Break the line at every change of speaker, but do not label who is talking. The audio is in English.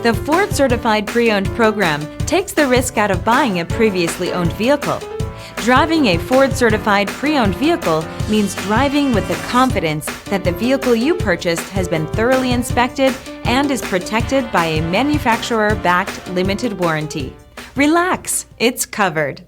The Ford Certified Pre-Owned program takes the risk out of buying a previously owned vehicle. Driving a Ford Certified Pre-Owned vehicle means driving with the confidence that the vehicle you purchased has been thoroughly inspected and is protected by a manufacturer-backed limited warranty. Relax, it's covered.